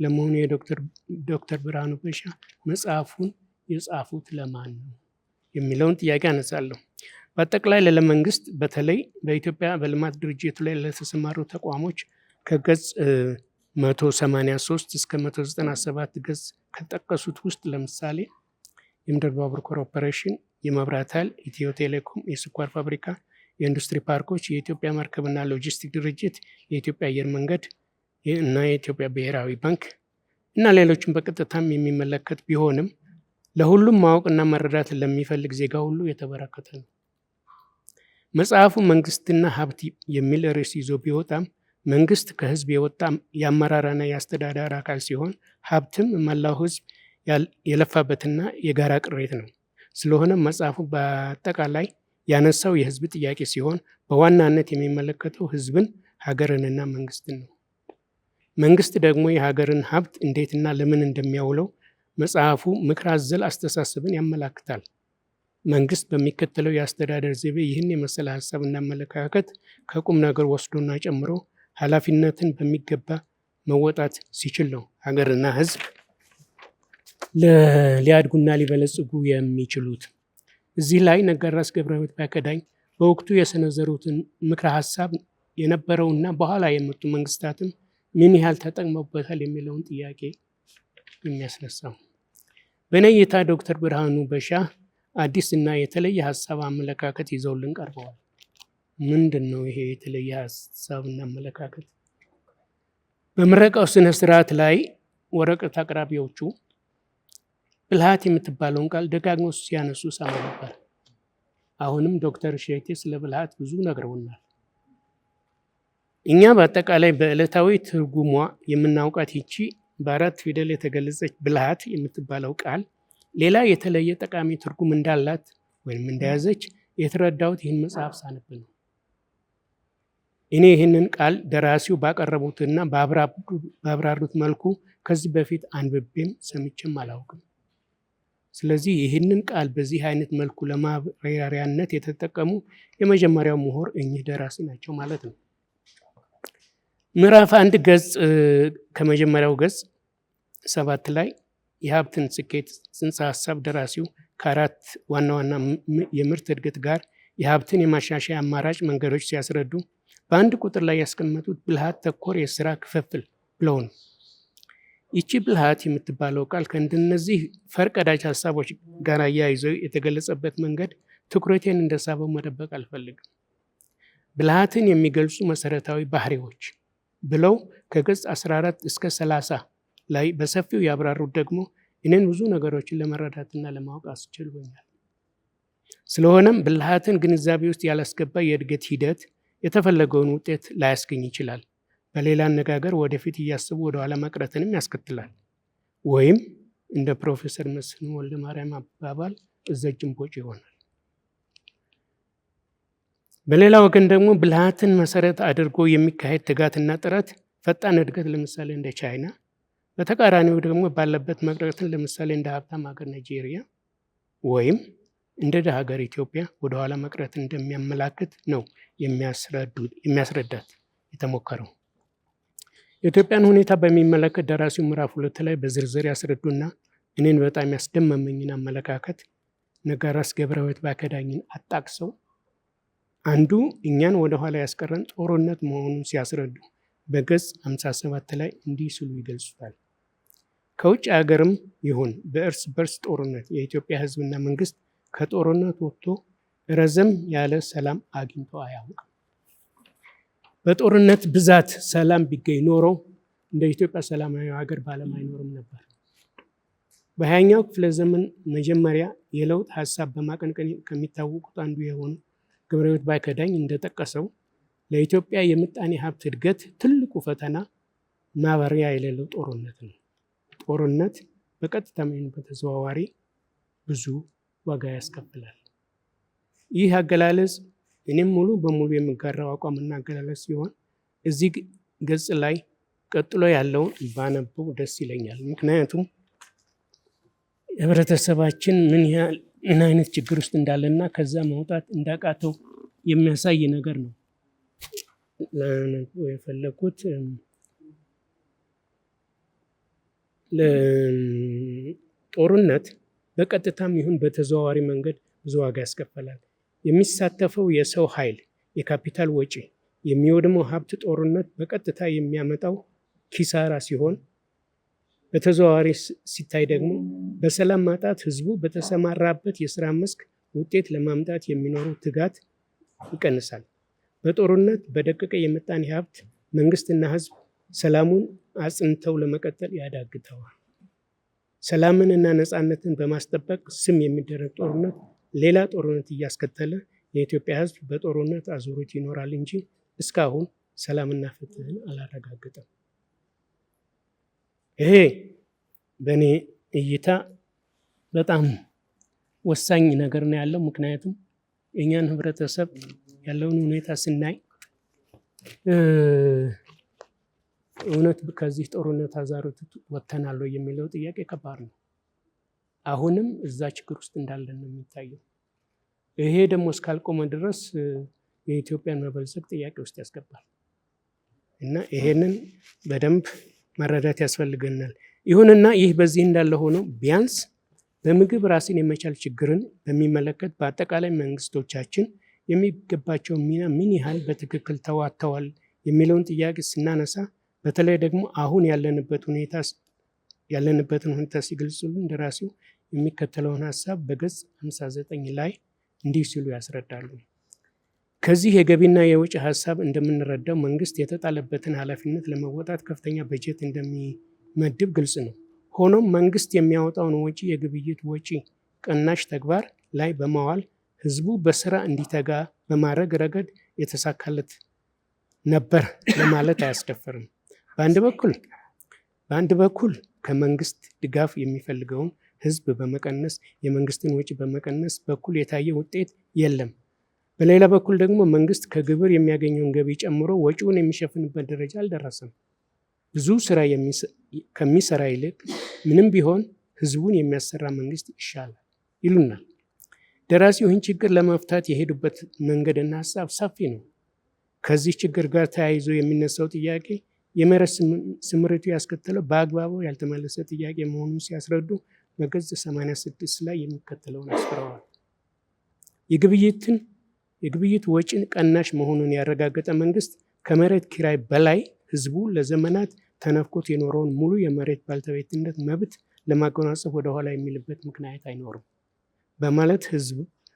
ለመሆኑ የዶክተር ብርሃኑ በሻህ መጽሐፉን የጻፉት ለማን ነው የሚለውን ጥያቄ አነሳለሁ። በአጠቃላይ ለመንግስት በተለይ በኢትዮጵያ በልማት ድርጅቱ ላይ ለተሰማሩ ተቋሞች ከገጽ 183 እስከ 197 ገጽ ከጠቀሱት ውስጥ ለምሳሌ የምድር ባቡር ኮርፖሬሽን፣ የመብራት ኃይል፣ ኢትዮ ቴሌኮም፣ የስኳር ፋብሪካ፣ የኢንዱስትሪ ፓርኮች፣ የኢትዮጵያ መርከብና ሎጂስቲክ ድርጅት፣ የኢትዮጵያ አየር መንገድ እና የኢትዮጵያ ብሔራዊ ባንክ እና ሌሎችን በቀጥታም የሚመለከት ቢሆንም ለሁሉም ማወቅና መረዳት ለሚፈልግ ዜጋ ሁሉ የተበረከተ ነው። መጽሐፉ መንግስትና ሀብት የሚል ርዕስ ይዞ ቢወጣም መንግስት ከህዝብ የወጣ የአመራርና የአስተዳደር አካል ሲሆን ሀብትም መላው ህዝብ የለፋበትና የጋራ ቅሬት ነው። ስለሆነ መጽሐፉ በአጠቃላይ ያነሳው የህዝብ ጥያቄ ሲሆን በዋናነት የሚመለከተው ህዝብን፣ ሀገርንና መንግስትን ነው። መንግስት ደግሞ የሀገርን ሀብት እንዴትና ለምን እንደሚያውለው መጽሐፉ ምክር አዘል አስተሳሰብን ያመላክታል። መንግስት በሚከተለው የአስተዳደር ዘይቤ ይህን የመሰለ ሀሳብና አመለካከት ከቁም ነገር ወስዶና ጨምሮ ኃላፊነትን በሚገባ መወጣት ሲችል ነው ሀገርና ህዝብ ሊያድጉና ሊበለጽጉ የሚችሉት። እዚህ ላይ ነጋድራስ ገብረሕይወት ባይከዳኝ በወቅቱ የሰነዘሩትን ምክረ ሀሳብ የነበረውና በኋላ የመጡ መንግስታትም ምን ያህል ተጠቅመውበታል የሚለውን ጥያቄ የሚያስነሳው። በእኔ እይታ ዶክተር ብርሃኑ በሻህ አዲስ እና የተለየ ሀሳብ አመለካከት ይዘውልን ቀርበዋል። ምንድን ነው ይሄ የተለየ ሀሳብና አመለካከት? በምረቃው ስነ ስርዓት ላይ ወረቀት አቅራቢዎቹ ብልሃት የምትባለውን ቃል ደጋግመው ሲያነሱ ሰማ ነበር። አሁንም ዶክተር እሸቴ ስለ ብልሃት ብዙ ነግረውናል። እኛ በአጠቃላይ በዕለታዊ ትርጉሟ የምናውቃት ይቺ በአራት ፊደል የተገለጸች ብልሃት የምትባለው ቃል ሌላ የተለየ ጠቃሚ ትርጉም እንዳላት ወይም እንደያዘች የተረዳሁት ይህን መጽሐፍ ሳነብ ነው። እኔ ይህንን ቃል ደራሲው ባቀረቡትና ባብራሩት መልኩ ከዚህ በፊት አንብቤም ሰምቼም አላውቅም። ስለዚህ ይህንን ቃል በዚህ አይነት መልኩ ለማብራሪያነት የተጠቀሙ የመጀመሪያው ምሁር እኚህ ደራሲ ናቸው ማለት ነው። ምዕራፍ 1 ገጽ ከመጀመሪያው ገጽ 7 ላይ የሀብትን ስኬት ጽንሰ ሀሳብ ደራሲው ከአራት ዋና ዋና የምርት እድገት ጋር የሀብትን የማሻሻያ አማራጭ መንገዶች ሲያስረዱ በአንድ ቁጥር ላይ ያስቀመጡት ብልሃት ተኮር የስራ ክፍፍል ብለው ነው። ይቺ ብልሃት የምትባለው ቃል ከእንደነዚህ ፈርቀዳጅ ሀሳቦች ጋር አያይዘው የተገለጸበት መንገድ ትኩረቴን እንደሳበው መደበቅ አልፈልግም። ብልሃትን የሚገልጹ መሰረታዊ ባህሪዎች ብለው ከገጽ 14 እስከ 30 ላይ በሰፊው ያብራሩት ደግሞ እኔን ብዙ ነገሮችን ለመረዳትና ለማወቅ አስችሎኛል። ስለሆነም ብልሃትን ግንዛቤ ውስጥ ያላስገባ የእድገት ሂደት የተፈለገውን ውጤት ላያስገኝ ይችላል። በሌላ አነጋገር ወደፊት እያሰቡ ወደኋላ መቅረትንም ያስከትላል። ወይም እንደ ፕሮፌሰር መስፍን ወልደማርያም አባባል እዘጅም ቦጭ ይሆናል። በሌላ ወገን ደግሞ ብልሃትን መሰረት አድርጎ የሚካሄድ ትጋትና ጥረት ፈጣን እድገት ለምሳሌ እንደ ቻይና፣ በተቃራኒው ደግሞ ባለበት መቅረትን ለምሳሌ እንደ ሀብታም ሀገር ናይጄሪያ ወይም እንደ ደሃ ሀገር ኢትዮጵያ ወደኋላ መቅረት እንደሚያመላክት ነው የሚያስረዳት የተሞከረው። የኢትዮጵያን ሁኔታ በሚመለከት ደራሲው ምዕራፍ 2 ላይ በዝርዝር ያስረዱና እኔን በጣም ያስደመመኝን አመለካከት ነጋራስ ገብረሕይወት ባከዳኝን አጣቅሰው አንዱ እኛን ወደኋላ ያስቀረን ጦርነት መሆኑን ሲያስረዱ በገጽ 57 ላይ እንዲህ ሲሉ ይገልጹታል። ከውጭ ሀገርም ይሁን በእርስ በርስ ጦርነት የኢትዮጵያ ሕዝብና መንግስት ከጦርነት ወጥቶ ረዘም ያለ ሰላም አግኝቶ አያውቅም። በጦርነት ብዛት ሰላም ቢገኝ ኖሮ እንደ ኢትዮጵያ ሰላማዊ ሀገር በዓለም አይኖርም ነበር። በ20ኛው ክፍለ ዘመን መጀመሪያ የለውጥ ሀሳብ በማቀንቀን ከሚታወቁት አንዱ የሆኑ ገብረሕይወት ባይከዳኝ እንደጠቀሰው ለኢትዮጵያ የምጣኔ ሀብት እድገት ትልቁ ፈተና ማባሪያ የሌለው ጦርነት ነው። ጦርነት በቀጥታም ይሁን በተዘዋዋሪ ብዙ ዋጋ ያስከፍላል። ይህ አገላለጽ እኔም ሙሉ በሙሉ የምጋራው አቋምና አገላለጽ ሲሆን እዚህ ገጽ ላይ ቀጥሎ ያለውን ባነበው ደስ ይለኛል። ምክንያቱም ህብረተሰባችን ምን አይነት ችግር ውስጥ እንዳለና ከዛ መውጣት እንዳቃተው የሚያሳይ ነገር ነው የፈለኩት። ጦርነት በቀጥታም ይሁን በተዘዋዋሪ መንገድ ብዙ ዋጋ ያስከፍላል። የሚሳተፈው የሰው ኃይል፣ የካፒታል ወጪ፣ የሚወድመው ሀብት ጦርነት በቀጥታ የሚያመጣው ኪሳራ ሲሆን በተዘዋዋሪ ሲታይ ደግሞ በሰላም ማጣት ህዝቡ በተሰማራበት የስራ መስክ ውጤት ለማምጣት የሚኖረው ትጋት ይቀንሳል። በጦርነት በደቀቀ የምጣኔ ሀብት መንግስትና ህዝብ ሰላሙን አጽንተው ለመቀጠል ያዳግተዋል። ሰላምን እና ነፃነትን በማስጠበቅ ስም የሚደረግ ጦርነት ሌላ ጦርነት እያስከተለ የኢትዮጵያ ህዝብ በጦርነት አዙሪት ይኖራል እንጂ እስካሁን ሰላምና ፍትህን አላረጋገጠም። ይሄ በእኔ እይታ በጣም ወሳኝ ነገር ነው ያለው። ምክንያቱም የእኛን ህብረተሰብ ያለውን ሁኔታ ስናይ እውነት ከዚህ ጦርነት አዛሮት ወጥተናል የሚለው ጥያቄ ከባድ ነው። አሁንም እዛ ችግር ውስጥ እንዳለን ነው የሚታየው። ይሄ ደግሞ እስካልቆመ ድረስ የኢትዮጵያን መበልጸግ ጥያቄ ውስጥ ያስገባል እና ይሄንን በደንብ መረዳት ያስፈልገናል። ይሁንና ይህ በዚህ እንዳለ ሆኖ ቢያንስ በምግብ ራስን የመቻል ችግርን በሚመለከት በአጠቃላይ መንግስቶቻችን የሚገባቸው ሚና ምን ያህል በትክክል ተዋጥተዋል የሚለውን ጥያቄ ስናነሳ በተለይ ደግሞ አሁን ያለንበትን ሁኔታ ሲገልጹልን ደራሲው የሚከተለውን ሀሳብ በገጽ 59 ላይ እንዲህ ሲሉ ያስረዳሉ። ከዚህ የገቢና የወጪ ሀሳብ እንደምንረዳው መንግስት የተጣለበትን ኃላፊነት ለመወጣት ከፍተኛ በጀት እንደሚመድብ ግልጽ ነው። ሆኖም መንግስት የሚያወጣውን ወጪ የግብይት ወጪ ቀናሽ ተግባር ላይ በማዋል ህዝቡ በስራ እንዲተጋ በማድረግ ረገድ የተሳካለት ነበር ለማለት አያስደፍርም። በአንድ በኩል ከመንግስት ድጋፍ የሚፈልገውን ህዝብ በመቀነስ የመንግስትን ወጪ በመቀነስ በኩል የታየ ውጤት የለም። በሌላ በኩል ደግሞ መንግስት ከግብር የሚያገኘውን ገቢ ጨምሮ ወጪውን የሚሸፍንበት ደረጃ አልደረሰም። ብዙ ስራ ከሚሰራ ይልቅ ምንም ቢሆን ህዝቡን የሚያሰራ መንግስት ይሻላል ይሉናል። ደራሲው ይህን ችግር ለመፍታት የሄዱበት መንገድና ሀሳብ ሰፊ ነው። ከዚህ ችግር ጋር ተያይዞ የሚነሳው ጥያቄ የመሬት ስምሪቱ ያስከተለው በአግባቡ ያልተመለሰ ጥያቄ መሆኑን ሲያስረዱ በገጽ 86 ላይ የሚከተለውን አስፍረዋል። የግብይት ወጪን ቀናሽ መሆኑን ያረጋገጠ መንግስት ከመሬት ኪራይ በላይ ህዝቡ ለዘመናት ተነፍቆት የኖረውን ሙሉ የመሬት ባልተቤትነት መብት ለማጎናጸፍ ወደኋላ የሚልበት ምክንያት አይኖርም በማለት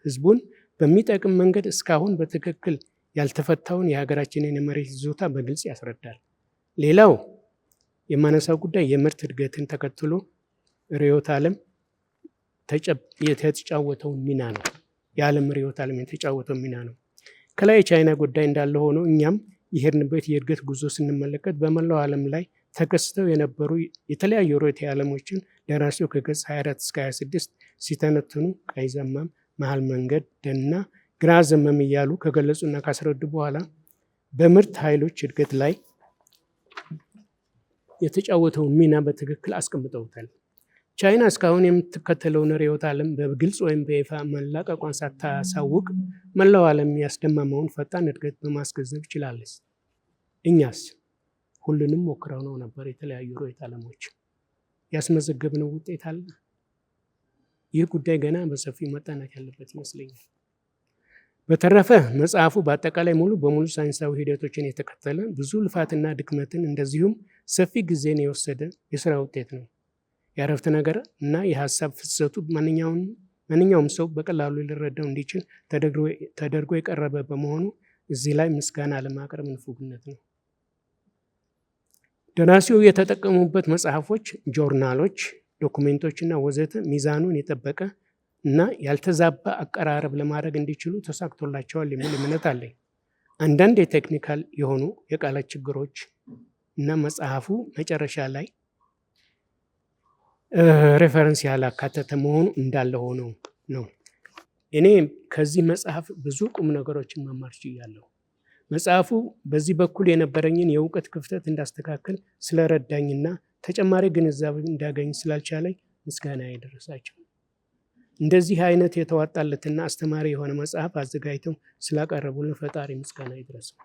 ህዝቡን በሚጠቅም መንገድ እስካሁን በትክክል ያልተፈታውን የሀገራችንን የመሬት ይዞታ በግልጽ ያስረዳል። ሌላው የማነሳው ጉዳይ የምርት እድገትን ተከትሎ ርዕዮተ ዓለም የተጫወተውን ሚና ነው። የዓለም ርዕዮተ ዓለም የተጫወተው ሚና ነው። ከላይ የቻይና ጉዳይ እንዳለ ሆኖ እኛም የሄድንበት የእድገት ጉዞ ስንመለከት በመላው ዓለም ላይ ተከስተው የነበሩ የተለያዩ ርዕዮተ ዓለሞችን ደራሲው ከገጽ 24 እስከ 26 ሲተነትኑ ቀይ ዘመም፣ መሀል መንገድ፣ ደንና ግራ ዘመም እያሉ ከገለጹና ካስረዱ በኋላ በምርት ኃይሎች እድገት ላይ የተጫወተውን ሚና በትክክል አስቀምጠውታል። ቻይና እስካሁን የምትከተለውን ርዕዮተ ዓለም በግልጽ ወይም በይፋ መላቀቋን ሳታሳውቅ መላው ዓለም ያስደመመውን ፈጣን እድገት በማስገንዘብ ችላለች። እኛስ ሁሉንም ሞክረው ነው ነበር። የተለያዩ ርዕዮተ ዓለሞች ያስመዘገብነው ውጤት አለ? ይህ ጉዳይ ገና በሰፊው መጠናት ያለበት ይመስለኛል። በተረፈ መጽሐፉ በአጠቃላይ ሙሉ በሙሉ ሳይንሳዊ ሂደቶችን የተከተለ ብዙ ልፋትና ድክመትን እንደዚሁም ሰፊ ጊዜን የወሰደ የስራ ውጤት ነው። የአረፍተ ነገር እና የሀሳብ ፍሰቱ ማንኛውም ሰው በቀላሉ ሊረዳው እንዲችል ተደርጎ የቀረበ በመሆኑ እዚህ ላይ ምስጋና ለማቅረብ ንፉግነት ነው። ደራሲው የተጠቀሙበት መጽሐፎች፣ ጆርናሎች፣ ዶኩሜንቶች እና ወዘተ ሚዛኑን የጠበቀ እና ያልተዛባ አቀራረብ ለማድረግ እንዲችሉ ተሳክቶላቸዋል የሚል እምነት አለኝ። አንዳንድ የቴክኒካል የሆኑ የቃላት ችግሮች እና መጽሐፉ መጨረሻ ላይ ሬፈረንስ ያላካተተ መሆኑ እንዳለ ሆኖ ነው። እኔ ከዚህ መጽሐፍ ብዙ ቁም ነገሮችን መማር ችያለሁ። መጽሐፉ በዚህ በኩል የነበረኝን የእውቀት ክፍተት እንዳስተካከል ስለረዳኝና ተጨማሪ ግንዛቤ እንዳገኝ ስላልቻለኝ ምስጋና ይድረሳቸው። እንደዚህ አይነት የተዋጣለትና አስተማሪ የሆነ መጽሐፍ አዘጋጅተው ስላቀረቡልን ፈጣሪ ምስጋና ይድረሰው።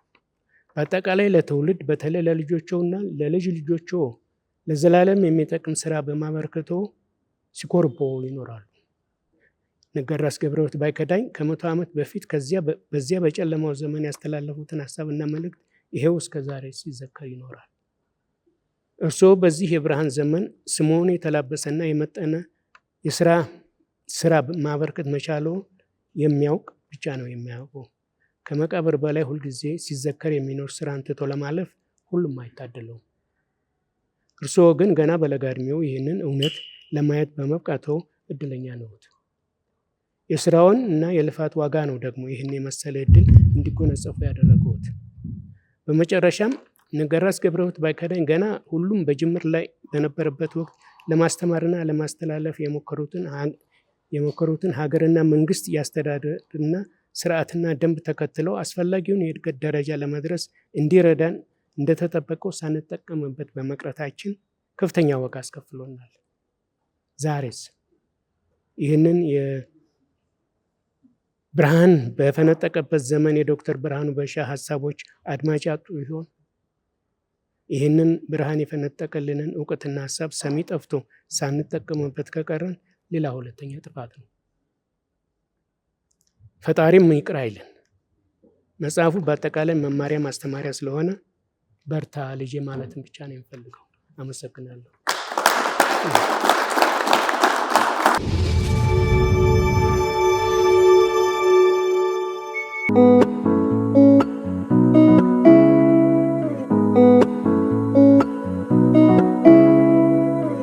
በአጠቃላይ ለትውልድ በተለይ ለልጆቸውና ለልጅ ልጆቸው ለዘላለም የሚጠቅም ስራ በማበርከቶ ሲኮርቦ ይኖራሉ። ነጋድራስ ገብረሕይወት ባይከዳኝ ከ100 ዓመት በፊት በዚያ በጨለማው ዘመን ያስተላለፉትን ሀሳብና መልእክት ይሄው እስከ ዛሬ ሲዘከር ይኖራል። እርስዎ በዚህ የብርሃን ዘመን ስምዎን የተላበሰና የመጠነ ስራ ማበርከት መቻለው የሚያውቅ ብቻ ነው የሚያውቀው። ከመቃብር በላይ ሁልጊዜ ሲዘከር የሚኖር ስራን ትቶ ለማለፍ ሁሉም አይታደለውም። እርስዎ ግን ገና በለጋ ዕድሜው ይህንን እውነት ለማየት በመብቃትዎ እድለኛ ነዎት። የስራውን እና የልፋት ዋጋ ነው ደግሞ ይህን የመሰለ እድል እንዲጎነጸፉ ያደረገዎት። በመጨረሻም ነጋድራስ ገብረሕይወት ባይከዳኝ ገና ሁሉም በጅምር ላይ በነበረበት ወቅት ለማስተማርና ለማስተላለፍ የሞከሩትን ሀገርና መንግስት የአስተዳደርና ስርዓትና ደንብ ተከትለው አስፈላጊውን የእድገት ደረጃ ለመድረስ እንዲረዳን እንደተጠበቀው ሳንጠቀምበት በመቅረታችን ከፍተኛ ዋጋ አስከፍሎናል። ዛሬስ ይህንን የብርሃን በፈነጠቀበት ዘመን የዶክተር ብርሃኑ በሻ ሀሳቦች አድማጭ ያጡ ይሆን? ይህንን ብርሃን የፈነጠቀልንን እውቀትና ሀሳብ ሰሚ ጠፍቶ ሳንጠቀምበት ከቀረን ሌላ ሁለተኛ ጥፋት ነው። ፈጣሪም ይቅር አይለን። መጽሐፉ በአጠቃላይ መማሪያ ማስተማሪያ ስለሆነ በርታ ልጄ ማለትን ብቻ ነው የምፈልገው። አመሰግናለሁ።